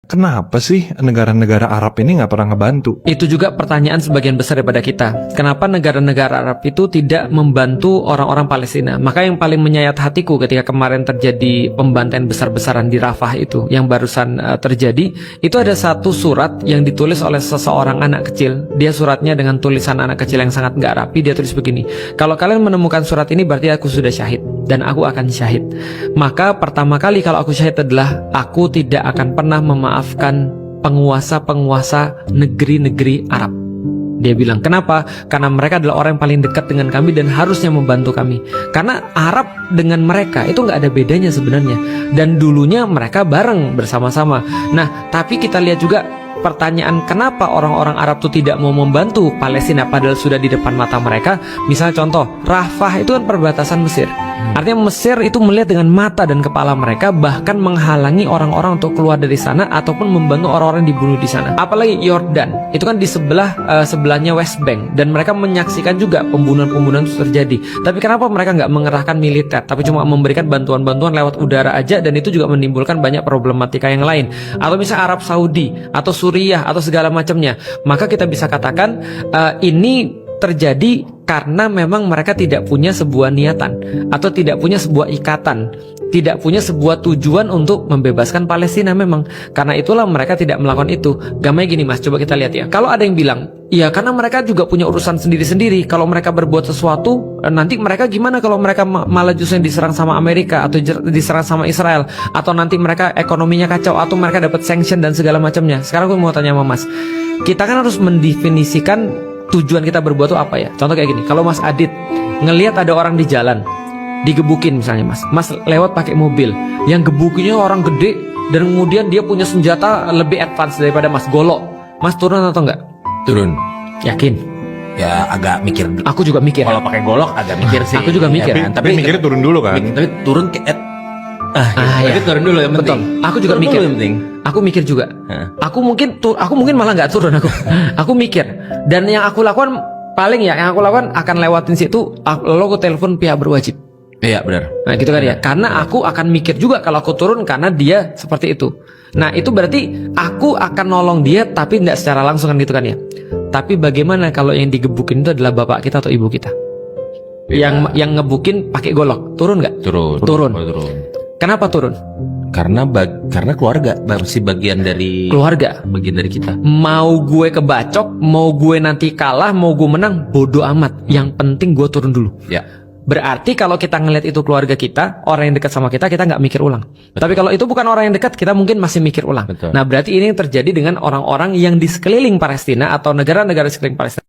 Kenapa sih negara-negara Arab ini nggak pernah ngebantu? Itu juga pertanyaan sebagian besar daripada kita. Kenapa negara-negara Arab itu tidak membantu orang-orang Palestina? Maka yang paling menyayat hatiku ketika kemarin terjadi pembantaian besar-besaran di Rafah itu, yang barusan terjadi, itu ada satu surat yang ditulis oleh seseorang anak kecil. Dia suratnya dengan tulisan anak kecil yang sangat nggak rapi. Dia tulis begini, kalau kalian menemukan surat ini berarti aku sudah syahid, dan aku akan syahid. Maka pertama kali kalau aku syahid adalah aku tidak akan pernah memaafkan penguasa-penguasa negeri-negeri Arab. Dia bilang, kenapa? Karena mereka adalah orang yang paling dekat dengan kami dan harusnya membantu kami. Karena Arab dengan mereka itu nggak ada bedanya sebenarnya. Dan dulunya mereka bareng bersama-sama. Nah, tapi kita lihat juga pertanyaan kenapa orang-orang Arab itu tidak mau membantu Palestina padahal sudah di depan mata mereka. Misalnya contoh, Rafah itu kan perbatasan Mesir. Artinya Mesir itu melihat dengan mata dan kepala mereka, bahkan menghalangi orang-orang untuk keluar dari sana ataupun membantu orang-orang dibunuh di sana. Apalagi Yordan, itu kan di sebelahnya West Bank, dan mereka menyaksikan juga pembunuhan-pembunuhan itu terjadi. Tapi kenapa mereka nggak mengerahkan militer, tapi cuma memberikan bantuan-bantuan lewat udara aja, dan itu juga menimbulkan banyak problematika yang lain. Atau misalnya Arab Saudi atau Suriah atau segala macamnya. Maka kita bisa katakan ini terjadi karena memang mereka tidak punya sebuah niatan atau tidak punya sebuah ikatan, tidak punya sebuah tujuan untuk membebaskan Palestina memang. Karena itulah mereka tidak melakukan itu. Gamanya gini Mas, coba kita lihat ya. Kalau ada yang bilang, iya karena mereka juga punya urusan sendiri-sendiri. Kalau mereka berbuat sesuatu, nanti mereka gimana kalau mereka malah justru diserang sama Amerika atau diserang sama Israel, atau nanti mereka ekonominya kacau atau mereka dapat sanction dan segala macamnya. Sekarang aku mau tanya sama Mas, kita kan harus mendefinisikan tujuan kita berbuat itu apa ya? Contoh kayak gini, kalau Mas Adit ngelihat ada orang di jalan digebukin misalnya Mas lewat pakai mobil yang gebukinnya orang gede dan kemudian dia punya senjata lebih advance daripada Mas, golok, Mas turun atau enggak? Turun. Yakin? Ya agak mikir. Aku juga mikir. Kalau pakai golok agak mikir sih. Aku juga mikir. Ya, kan? Tapi mikirnya turun dulu kan? Tapi turun ke ya. Turun dulu yang penting. Betul. Aku juga turun mikir. Dulu yang penting. Aku mikir juga. Aku mungkin malah nggak turun aku. Aku mikir. Dan yang aku lakukan yang aku lakukan akan lewatin situ, lalu aku telepon pihak berwajib. Iya benar. Nah gitu kan ya. Karena aku akan mikir juga kalau aku turun karena dia seperti itu. Nah itu berarti aku akan nolong dia tapi tidak secara langsung kan gitu kan ya. Tapi bagaimana kalau yang digebukin itu adalah bapak kita atau ibu kita? Yang ngebukin pakai golok, turun nggak? Turun. Turun. Kenapa turun? Karena keluarga masih bagian dari keluarga, bagian dari kita. Mau gue kebacok, mau gue nanti kalah, mau gue menang, bodoh amat. Yang penting gue turun dulu. Ya. Berarti kalau kita ngelihat itu keluarga kita, orang yang dekat sama kita nggak mikir ulang. Betul. Tapi kalau itu bukan orang yang dekat, kita mungkin masih mikir ulang. Betul. Nah berarti ini yang terjadi dengan orang-orang yang di sekeliling Palestina atau negara-negara di sekeliling Palestina.